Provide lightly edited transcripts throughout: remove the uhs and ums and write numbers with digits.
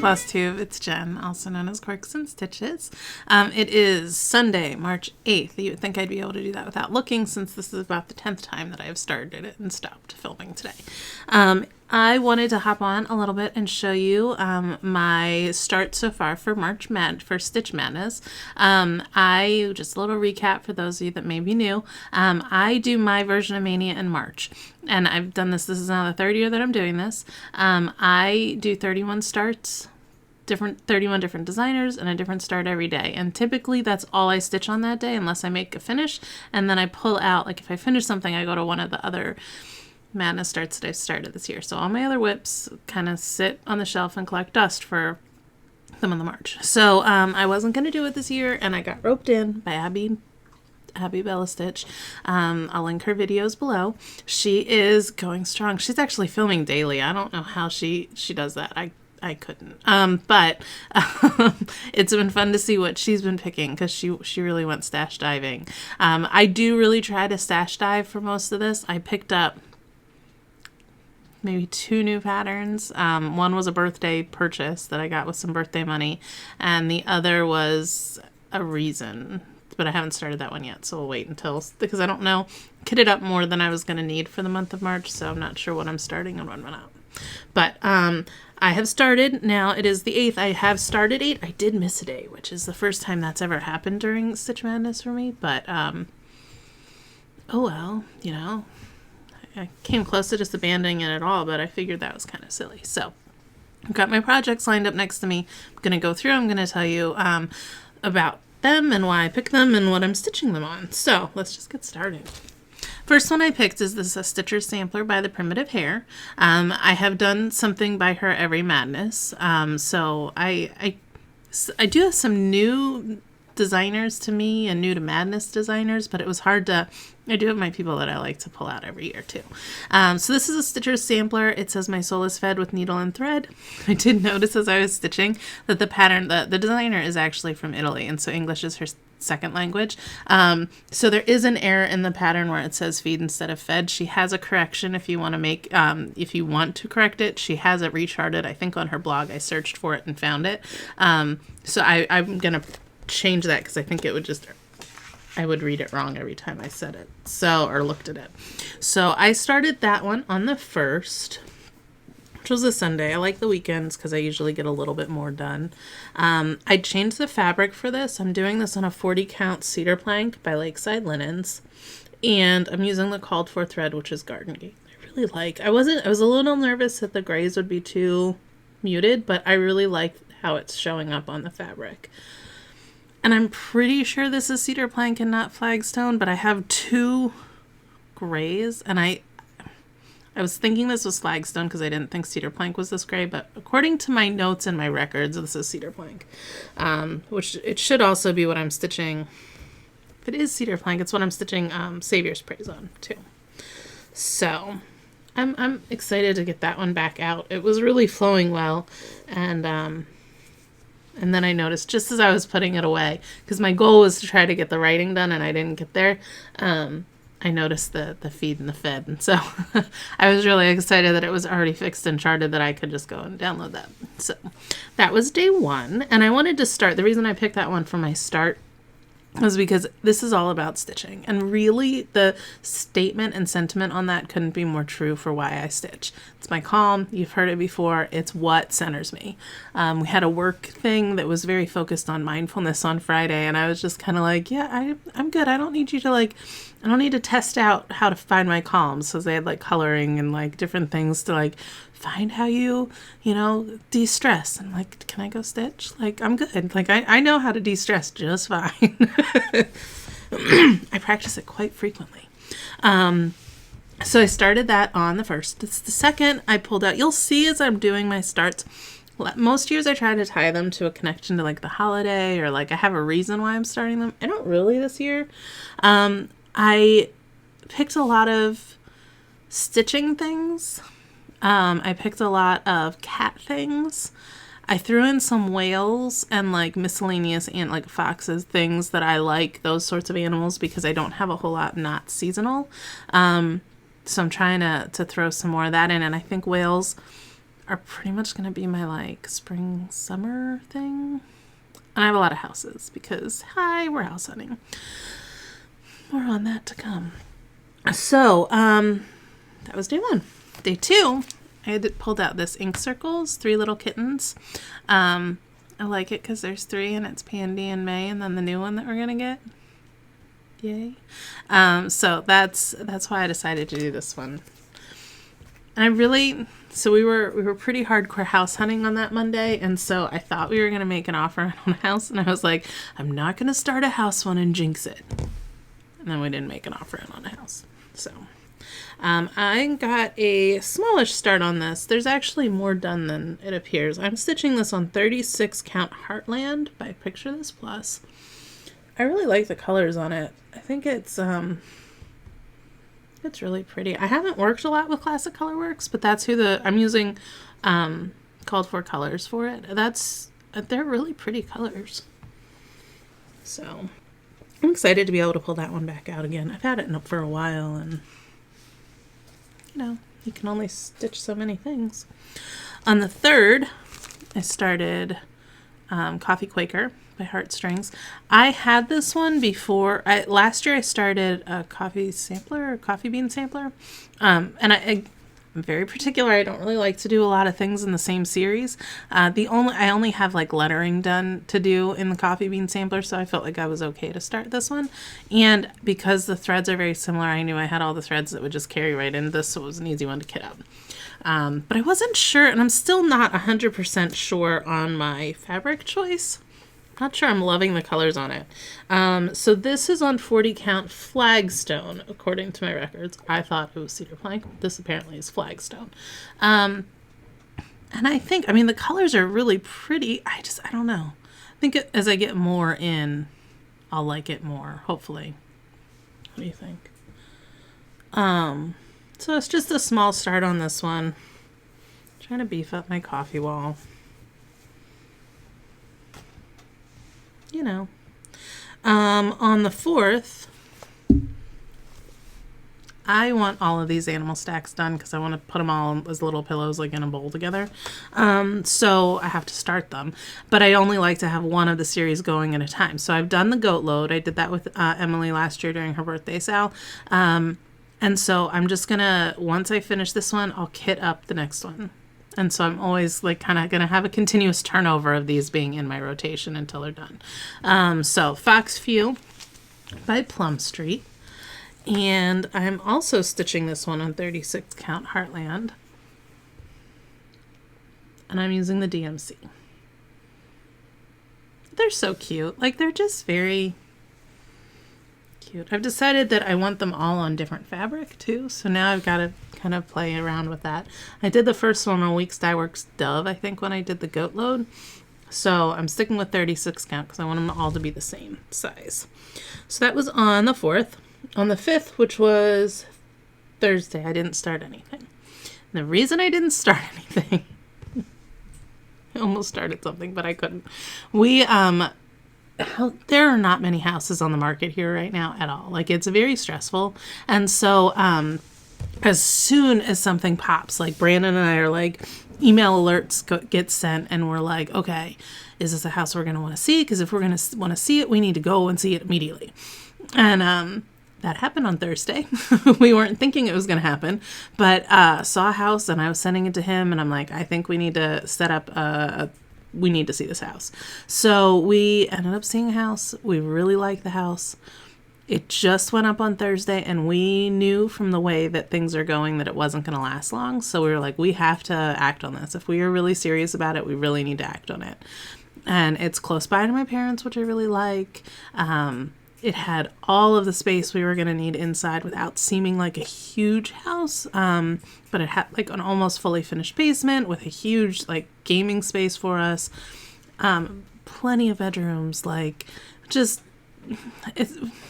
Flosstube, it's Jen, also known as Quirks and Stitches. It is Sunday, March 8th. You would think I'd be able to do that without looking, since this is about the 10th time that I've started it and stopped filming today. I wanted to hop on a little bit and show you my start so far for for Stitch Madness. Just a little recap for those of you that may be new. I do my version of Mania in March, and I've done this. This is now the third year that I'm doing this. I do 31 starts, 31 different designers, and a different start every day. And typically that's all I stitch on that day, unless I make a finish. And then I pull out, like if I finish something, I go to one of the other Madness starts that I've started this year. So all my other whips kind of sit on the shelf and collect dust for the month of March. So I wasn't going to do it this year, and I got roped in by Abby Bella Stitch. I'll link her videos below. She is going strong. She's actually filming daily. I don't know how she does that. I couldn't. But it's been fun to see what she's been picking, because she really went stash diving. I do really try to stash dive for most of this. I picked up maybe 2 new patterns. One was a birthday purchase that I got with some birthday money, and the other was a reason, but I haven't started that one yet, so we'll wait until, because I don't know, kitted up more than I was going to need for the month of March, so I'm not sure what I'm starting and when I'm out. But I have started. Now it is the 8th. I have started 8. I did miss a day, which is the first time that's ever happened during Stitch Madness for me, but oh well, you know, I came close to just abandoning it at all, but I figured that was kind of silly. So I've got my projects lined up next to me. I'm going to go through. I'm going to tell you about them and why I picked them and what I'm stitching them on. So let's just get started. First one I picked is this Stitcher Sampler by the Primitive Hare. I have done something by her every Madness. So I do have some new designers to me and new to Madness designers, but it was hard to, I do have my people that I like to pull out every year too. So this is a Stitcher Sampler. It says my soul is fed with needle and thread. I did notice as I was stitching that the pattern, the designer is actually from Italy, and so English is her second language. So there is an error in the pattern where it says feed instead of fed. She has a correction if you want to make, if you want to correct it. She has it recharted, I think, on her blog. I searched for it and found it. So I'm going to change that, because I think it would just, I would read it wrong every time I said it, so, or looked at it. So I started that one on the 1st, which was a Sunday. I like the weekends because I usually get a little bit more done. I changed the fabric for this. I'm doing this on a 40 count Cedar Plank by Lakeside Linens, and I'm using the called for thread, which is Garden Gate. I really like, I was a little nervous that the grays would be too muted, but I really like how it's showing up on the fabric. And I'm pretty sure this is Cedar Plank and not Flagstone, but I have 2 grays, and I was thinking this was Flagstone because I didn't think Cedar Plank was this gray, but according to my notes and my records, this is Cedar Plank, which it should also be what I'm stitching. If it is Cedar Plank, it's what I'm stitching Savior's Praise on too. So I'm excited to get that one back out. It was really flowing well, and then I noticed just as I was putting it away, because my goal was to try to get the writing done and I didn't get there, I noticed the feed and the fed. And so I was really excited that it was already fixed and charted, that I could just go and download that. So that was day 1. And I wanted to start, the reason I picked that one for my start was because this is all about stitching, and really the statement and sentiment on that couldn't be more true for why I stitch. It's my calm. You've heard it before. It's what centers me. We had a work thing that was very focused on mindfulness on Friday, and I was just kind of like, yeah, I'm good. I don't need you to I don't need to test out how to find my calms. So they had like coloring and like different things to like find how you de-stress. And like, can I go stitch? Like, I'm good. Like, I know how to de-stress just fine. I practice it quite frequently. So I started that on the 1st. It's the 2nd I pulled out. You'll see as I'm doing my starts, most years I try to tie them to a connection to like the holiday, or like I have a reason why I'm starting them. I don't really this year. I picked a lot of stitching things. I picked a lot of cat things. I threw in some whales and like miscellaneous and like foxes, things that I like, those sorts of animals, because I don't have a whole lot not seasonal. So I'm trying to throw some more of that in. And I think whales are pretty much going to be my like spring summer thing. And I have a lot of houses because, hi, we're house hunting. More on that to come. So, that was day 1. Day 2, I had pulled out this ink circles, 3 Little Kittens. I like it because there's 3 and it's Pandy and May, and then the new one that we're gonna get. Yay! So that's why I decided to do this one. And so we were pretty hardcore house hunting on that Monday, and so I thought we were gonna make an offer on a house, and I was like, I'm not gonna start a house one and jinx it. And then we didn't make an offer in on a house. So I got a smallish start on this. There's actually more done than it appears. I'm stitching this on 36 count Heartland by Picture This Plus. I really like the colors on it. I think it's really pretty. I haven't worked a lot with Classic Colorworks, but that's who I'm using called for colors for it. They're really pretty colors. So I'm excited to be able to pull that one back out again. I've had it for a while, and you can only stitch so many things. On the 3rd, I started Coffee Quaker by Heartstrings. I had this one before. Last year I started a coffee sampler or coffee bean sampler. And I'm very particular. I don't really like to do a lot of things in the same series. I only have like lettering done to do in the coffee bean sampler, so I felt like I was okay to start this one. And because the threads are very similar, I knew I had all the threads that would just carry right in. This was an easy one to kit up. But I wasn't sure, and I'm still not 100% sure on my fabric choice. Not sure I'm loving the colors on it. So this is on 40 count Flagstone, according to my records. I thought it was Cedar Plank. This apparently is Flagstone. And I think, the colors are really pretty. I don't know. I think as I get more in, I'll like it more, hopefully. What do you think? So it's just a small start on this one. Trying to beef up my coffee wall. On the 4th, I want all of these animal stacks done because I want to put them all as little pillows like in a bowl together. So I have to start them, but I only like to have one of the series going at a time. So I've done the goat load. I did that with Emily last year during her birthday sale. And so I'm just gonna, once I finish this one, I'll kit up the next one. And so I'm always like kind of going to have a continuous turnover of these being in my rotation until they're done. So Fox Few by Plum Street. And I'm also stitching this one on 36 count Heartland. And I'm using the DMC. They're so cute. Like, they're just very cute. I've decided that I want them all on different fabric too, so now I've got to kind of play around with that. I did the first one on Weeks Dye Works Dove, I think, when I did the goat load. So I'm sticking with 36 count because I want them all to be the same size. So that was on the 4th. On the 5th, which was Thursday, I didn't start anything. And the reason I didn't start anything, I almost started something, but I couldn't. There are not many houses on the market here right now at all. Like, it's very stressful. And so as soon as something pops, like Brandon and I are like, email alerts get sent and we're like, okay, is this a house we're going to want to see? Because if we're going to want to see it, we need to go and see it immediately. And that happened on Thursday. We weren't thinking it was going to happen, but saw a house and I was sending it to him and I'm like, I think we need to set up we need to see this house. So we ended up seeing a house. We really like the house. It just went up on Thursday and we knew from the way that things are going that it wasn't going to last long. So we were like, we have to act on this. If we are really serious about it, we really need to act on it. And it's close by to my parents, which I really like. It had all of the space we were going to need inside without seeming like a huge house. But it had like an almost fully finished basement with a huge like gaming space for us. Plenty of bedrooms, like just,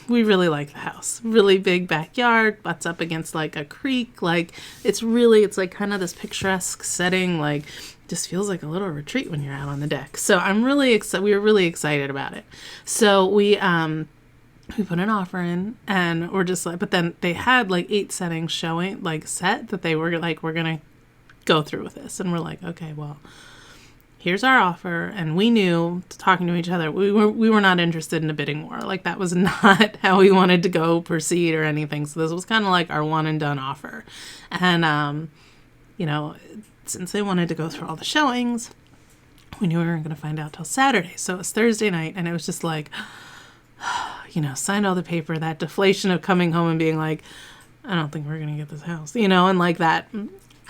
we really like the house. Really big backyard, butts up against like a creek. Like it's like kind of this picturesque setting, like just feels like a little retreat when you're out on the deck. So I'm really excited. We were really excited about it. So we put an offer in and we're just like, but then they had like 8 settings showing like set that they were like, we're going to go through with this. And we're like, okay, well, here's our offer. And we knew, talking to each other, we were not interested in a bidding war. Like, that was not how we wanted to go proceed or anything. So this was kind of like our one and done offer. And, you know, since they wanted to go through all the showings, we knew we weren't going to find out till Saturday. So it was Thursday night, and it was just like, you know, signed all the paper, that deflation of coming home and being like, I don't think we're going to get this house, you know, and like that.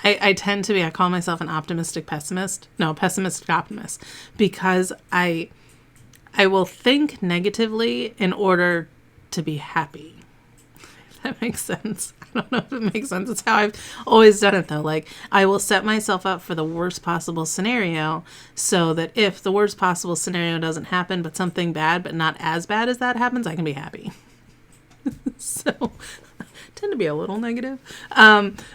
I tend to be, I call myself an pessimistic optimist, because I will think negatively in order to be happy. If that makes sense. I don't know if it makes sense. It's how I've always done it though. Like, I will set myself up for the worst possible scenario so that if the worst possible scenario doesn't happen, but something bad, but not as bad as that happens, I can be happy. So tend to be a little negative.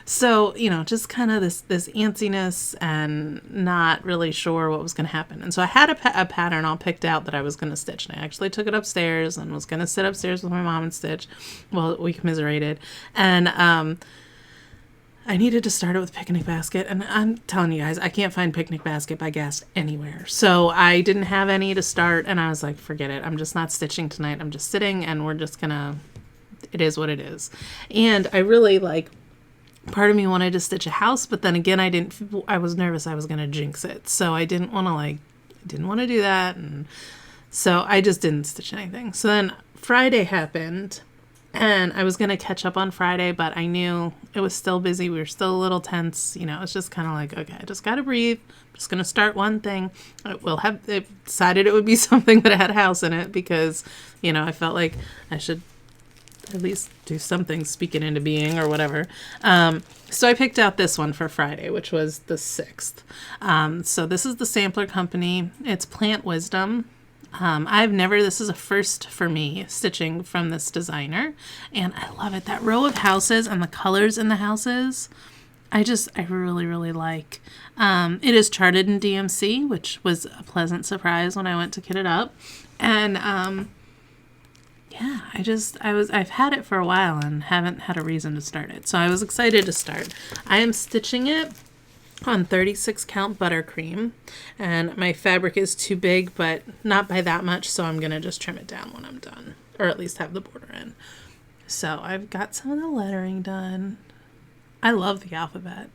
So, you know, just kind of this antsiness and not really sure what was going to happen. And so I had a pattern all picked out that I was going to stitch. And I actually took it upstairs and was going to sit upstairs with my mom and stitch. Well, we commiserated. And I needed to start it with picnic basket. And I'm telling you guys, I can't find picnic basket by Guess anywhere. So I didn't have any to start. And I was like, forget it. I'm just not stitching tonight. I'm just sitting, and we're just going to, it is what it is. And I really, like, part of me wanted to stitch a house, but then again, I was nervous I was going to jinx it. So I didn't want to do that. And so I just didn't stitch anything. So then Friday happened, and I was going to catch up on Friday, but I knew it was still busy. We were still a little tense. You know, it's just kind of like, okay, I just got to breathe. I'm just going to start one thing. It decided it would be something that had a house in it, because, you know, I felt like I should at least do something, speak it into being or whatever. So I picked out this one for Friday, which was the 6th. So this is the Sampler Company. It's Plant Wisdom. This is a first for me, stitching from this designer, and I love it. That row of houses and the colors in the houses, I really, really like. It is charted in DMC, which was a pleasant surprise when I went to kit it up. And, yeah, I've had it for a while and haven't had a reason to start it. So I was excited to start. I am stitching it on 36 count Buttercream, and my fabric is too big, but not by that much. So I'm going to just trim it down when I'm done, or at least have the border in. So I've got some of the lettering done. I love the alphabet.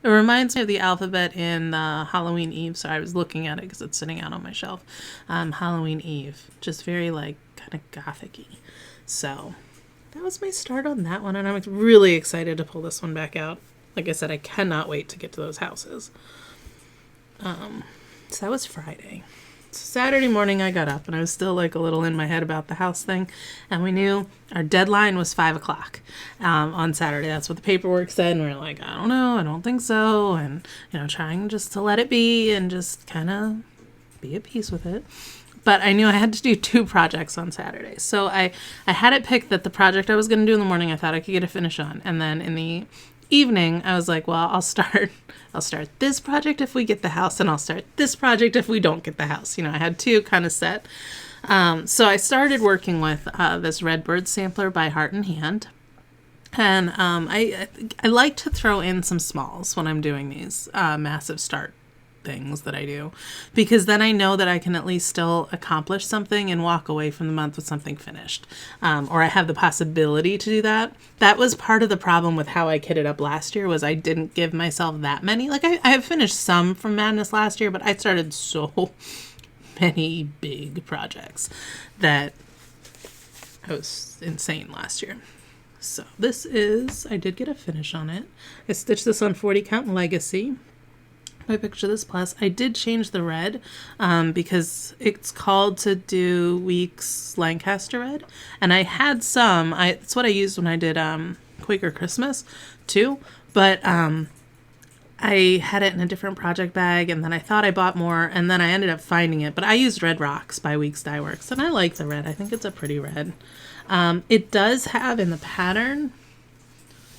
It reminds me of the alphabet in Halloween Eve. So I was looking at it because it's sitting out on my shelf. Halloween Eve, just very like kind of gothic-y. So that was my start on that one, and I'm really excited to pull this one back out. Like I said, I cannot wait to get to those houses. So that was Friday. Saturday morning I got up, and I was still like a little in my head about the house thing, and we knew our deadline was 5 o'clock on Saturday. That's what the paperwork said, and we were like, I don't know, I don't think so, and, you know, trying just to let it be and just kind of be at peace with it. But I knew I had to do 2 projects on Saturday. So I had it picked that the project I was going to do in the morning, I thought I could get a finish on. And then in the evening, I was like, well, I'll start this project if we get the house, and I'll start this project if we don't get the house. You know, I had 2 kind of set. So I started working with this Redbird Sampler by Heart and Hand. And I like to throw in some smalls when I'm doing these massive start things that I do, because then I know that I can at least still accomplish something and walk away from the month with something finished, or I have the possibility to do that. That was part of the problem with how I kitted up last year, was I didn't give myself that many. Like I have finished some from Madness last year, but I started so many big projects that I was insane last year. So this is, I did get a finish on it. I stitched this on 40 count Legacy. I picture this plus. I did change the red because it's called to do Weeks Lancaster red, and I had some. It's what I used when I did Quaker Christmas too, but I had it in a different project bag, and then I thought I bought more, and then I ended up finding it. But I used Red Rocks by Weeks Dye Works, and I like the red. I think it's a pretty red. It does have in the pattern,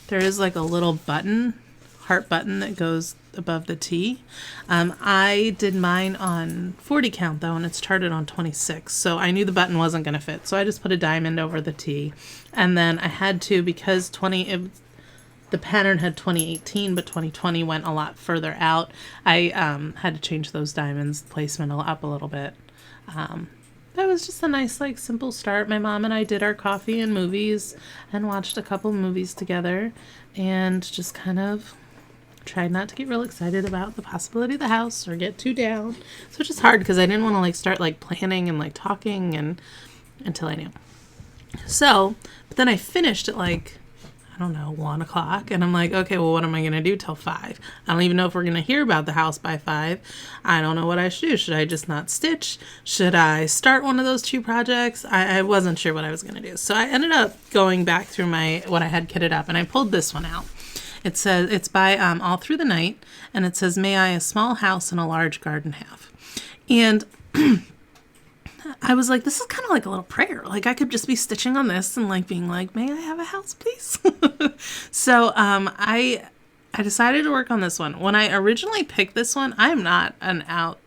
there is like a little button, heart button that goes above the T. I did mine on 40 count though, and it's charted on 26, so I knew the button wasn't going to fit, so I just put a diamond over the T. And then I had to, because the pattern had 2018, but 2020 went a lot further out. I had to change those diamonds placement up a little bit. That was just a nice, like, simple start. My mom and I did our coffee and movies and watched a couple movies together and just kind of tried not to get real excited about the possibility of the house or get too down. So it's just hard because I didn't want to, like, start, like, planning and, like, talking and until I knew. So, but then I finished at, like, I don't know, 1 o'clock. And I'm like, okay, well, what am I going to do till 5? I don't even know if we're going to hear about the house by 5. I don't know what I should do. Should I just not stitch? Should I start one of those 2 projects? I wasn't sure what I was going to do. So I ended up going back through what I had kitted up, and I pulled this one out. It says, it's by All Through the Night, and it says, may I a small house and a large garden have? And I was like, this is kind of like a little prayer. Like, I could just be stitching on this and, like, being like, may I have a house, please? So I decided to work on this one. When I originally picked this one, I'm not an out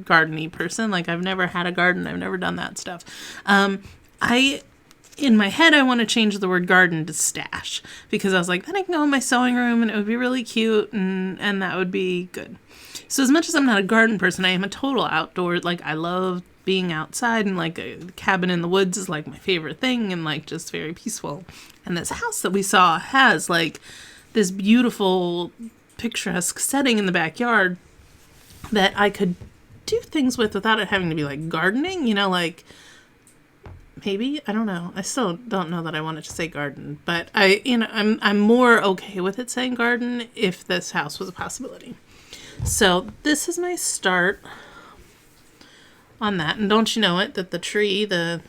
garden-y person. Like, I've never had a garden. I've never done that stuff. In my head, I want to change the word garden to stash, because I was like, then I can go in my sewing room and it would be really cute and that would be good. So as much as I'm not a garden person, I am a total outdoor. Like, I love being outside, and, like, a cabin in the woods is, like, my favorite thing, and, like, just very peaceful. And this house that we saw has, like, this beautiful picturesque setting in the backyard that I could do things with without it having to be, like, gardening, you know, like, maybe, I don't know. I still don't know that I wanted to say garden, but I'm more okay with it saying garden if this house was a possibility. So this is my start on that. And don't you know it, that the tree, the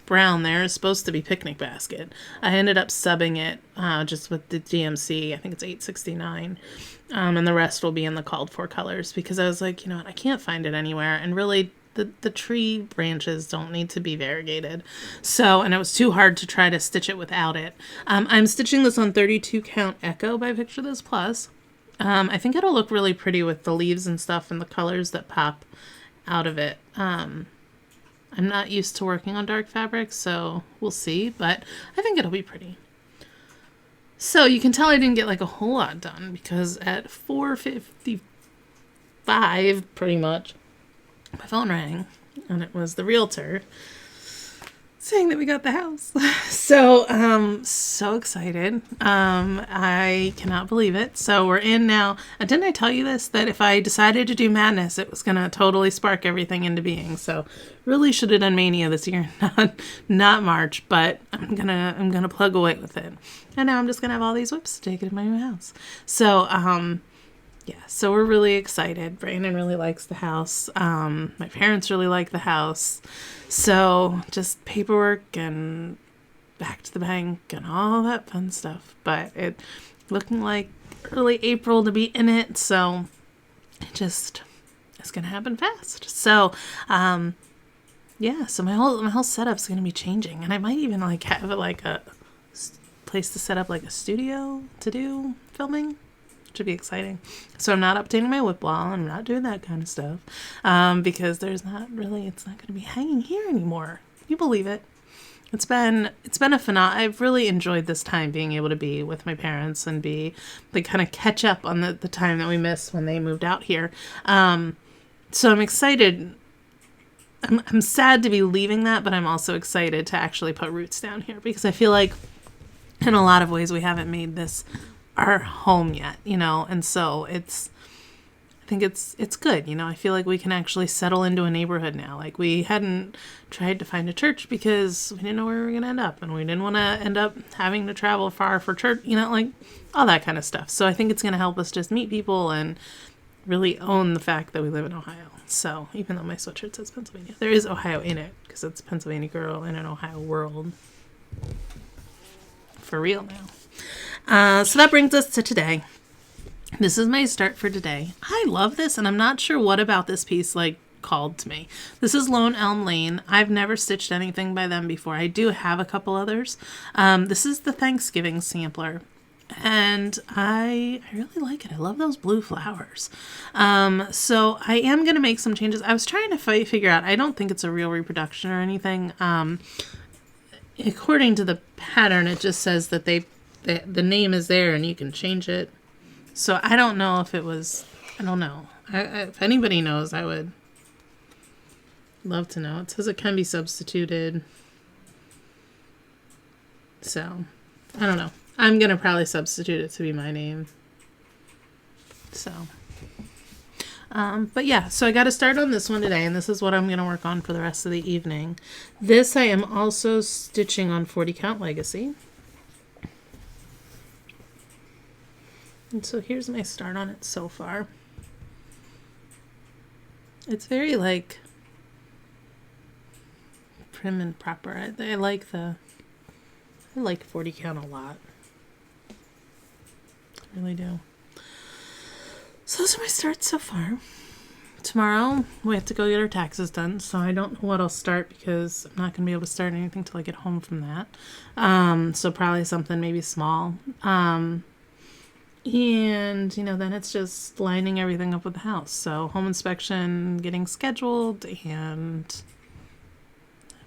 brown there, is supposed to be picnic basket. I ended up subbing it just with the DMC. I think it's 869. And the rest will be in the called for colors, because I was like, you know what, I can't find it anywhere. And really, the tree branches don't need to be variegated. So, and it was too hard to try to stitch it without it. I'm stitching this on 32 count Echo by Picture This Plus. I think it'll look really pretty with the leaves and stuff and the colors that pop out of it. I'm not used to working on dark fabrics, so we'll see, but I think it'll be pretty. So you can tell I didn't get, like, a whole lot done, because at 4:55 pretty much, my phone rang, and it was the realtor saying that we got the house. So, so excited. I cannot believe it. So we're in now. Didn't I tell you this? That if I decided to do Madness, it was going to totally spark everything into being. So really should have done Mania this year, not March, but I'm gonna plug away with it. And now I'm just gonna have all these whips to take it to my new house. So, yeah, so we're really excited. Brandon really likes the house. My parents really like the house. So just paperwork and back to the bank and all that fun stuff. But it looking like early April to be in it. So it just is going to happen fast. So, yeah, so my whole setup's going to be changing. And I might even, like, have like a place to set up, like, a studio to do filming. Should be exciting. So I'm not updating my whip wall. I'm not doing that kind of stuff, because it's not going to be hanging here anymore. Can you believe it? It's been a I've really enjoyed this time being able to be with my parents and kind of catch up on the time that we missed when they moved out here. So I'm excited. I'm sad to be leaving that, but I'm also excited to actually put roots down here, because I feel like in a lot of ways we haven't made this our home yet, you know, and so I think it's good, you know. I feel like we can actually settle into a neighborhood now. Like, we hadn't tried to find a church because we didn't know where we were going to end up, and we didn't want to end up having to travel far for church, you know, like all that kind of stuff. So I think it's going to help us just meet people and really own the fact that we live in Ohio. So even though my sweatshirt says Pennsylvania, there is Ohio in it, because it's Pennsylvania girl in an Ohio world. For real now. So that brings us to today. This is my start for today. I love this, and I'm not sure what about this piece, like, called to me. This is Lone Elm Lane. I've never stitched anything by them before. I do have a couple others. This is the Thanksgiving sampler, and I really like it. I love those blue flowers. So I am going to make some changes. I was trying to figure out, I don't think it's a real reproduction or anything. According to the pattern, it just says that they the name is there and you can change it. So I don't know if it was, I don't know. If anybody knows, I would love to know. It says it can be substituted. So, I don't know. I'm going to probably substitute it to be my name. So, but yeah, so I got to start on this one today, and this is what I'm going to work on for the rest of the evening. This I am also stitching on 40 Count Legacy. And so here's my start on it so far. It's very like prim and proper. I like 40 count a lot. I really do. So those are my starts so far. Tomorrow we have to go get our taxes done, so I don't know what I'll start because I'm not going to be able to start anything till I get home from that. So probably something maybe small. And, then it's just lining everything up with the house. So home inspection getting scheduled and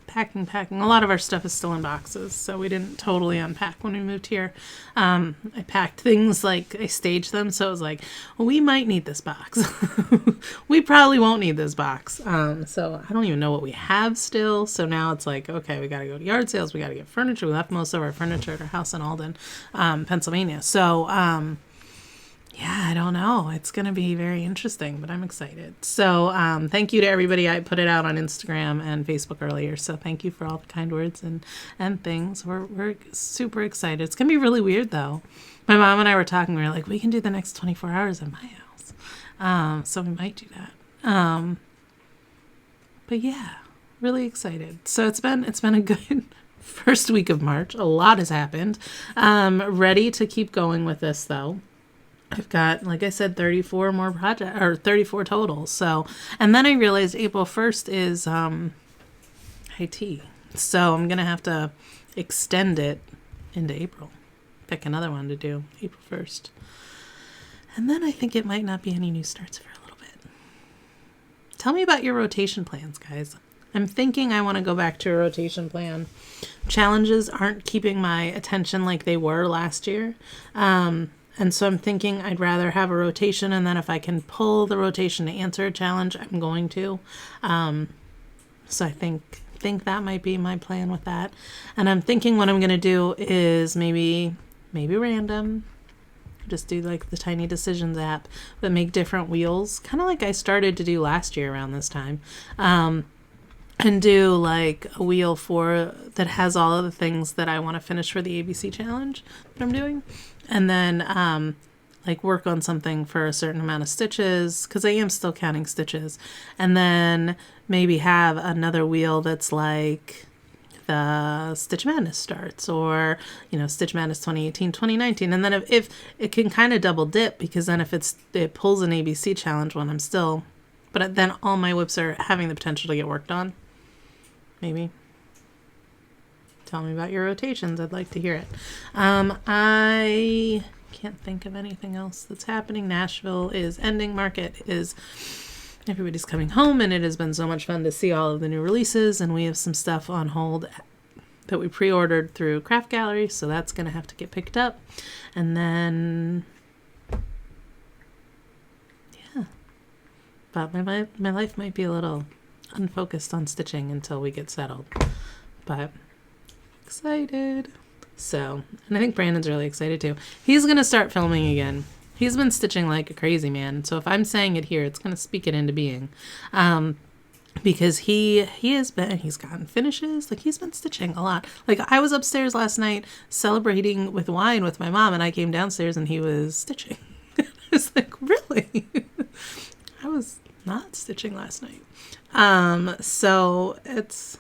packing. A lot of our stuff is still in boxes, so we didn't totally unpack when we moved here. I packed things, like I staged them, so it was like, well, we might need this box. We probably won't need this box. So I don't even know what we have still. So now it's like, okay, we got to go to yard sales. We got to get furniture. We left most of our furniture at our house in Alden, Pennsylvania. So, yeah, I don't know. It's going to be very interesting, but I'm excited. So thank you to everybody. I put it out on Instagram and Facebook earlier, so thank you for all the kind words and things. We're super excited. It's going to be really weird, though. My mom and I were talking. We were like, we can do the next 24 hours at my house. So we might do that. But yeah, really excited. So it's been a good first week of March. A lot has happened. Ready to keep going with this, though. I've got, like I said, 34 more projects, or 34 total. So, and then I realized April 1st is IT. So I'm going to have to extend it into April. Pick another one to do April 1st. And then I think it might not be any new starts for a little bit. Tell me about your rotation plans, guys. I'm thinking I want to go back to a rotation Challenges aren't keeping my attention like they were last year. And so I'm thinking I'd rather have a rotation, and then if I can pull the rotation to answer a challenge, I'm going to. So I think that might be my plan with that. And I'm thinking what I'm going to do is maybe random. Just do like the Tiny Decisions app, but make different wheels, kind of like I started to do last year around this time. And do like a wheel that has all of the things that I want to finish for the ABC challenge that I'm doing. And then like work on something for a certain amount of stitches, because I am still counting stitches. And then maybe have another wheel that's like the Stitch Madness starts, or, Stitch Madness 2018, 2019. And then if it can kind of double dip, because then if it pulls an ABC challenge when I'm still, but then all my whips are having the potential to get worked on. Maybe. Tell me about your rotations. I'd like to hear it. I can't think of anything else that's happening. Nashville is ending. Market is, everybody's coming home, and it has been so much fun to see all of the new releases, and we have some stuff on hold that we pre-ordered through Craft Gallery, so that's going to have to get picked up. And then, yeah. But my life might be a little unfocused on stitching until we get settled. But excited. So, and I think Brandon's really excited too. He's going to start filming again. He's been stitching like a crazy man. So if I'm saying it here, it's going to speak it into being. Because he's gotten finishes. Like, he's been stitching a lot. Like, I was upstairs last night celebrating with wine with my mom, and I came downstairs and he was stitching. I was like, really? I was not stitching last night. So it's,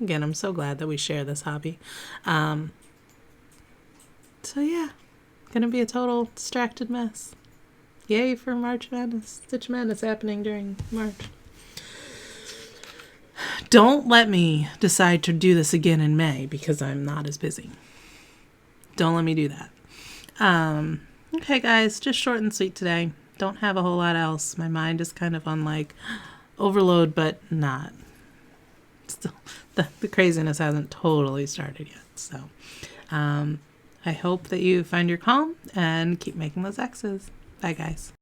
again, I'm so glad that we share this hobby. So yeah, gonna be a total distracted mess. Yay for March Madness. Stitch Madness happening during March. Don't let me decide to do this again in May because I'm not as busy. Don't let me do that. Okay, guys, just short and sweet today. Don't have a whole lot else. My mind is kind of on like overload, but not. Still, the craziness hasn't totally started yet. So, I hope that you find your calm and keep making those X's. Bye, guys.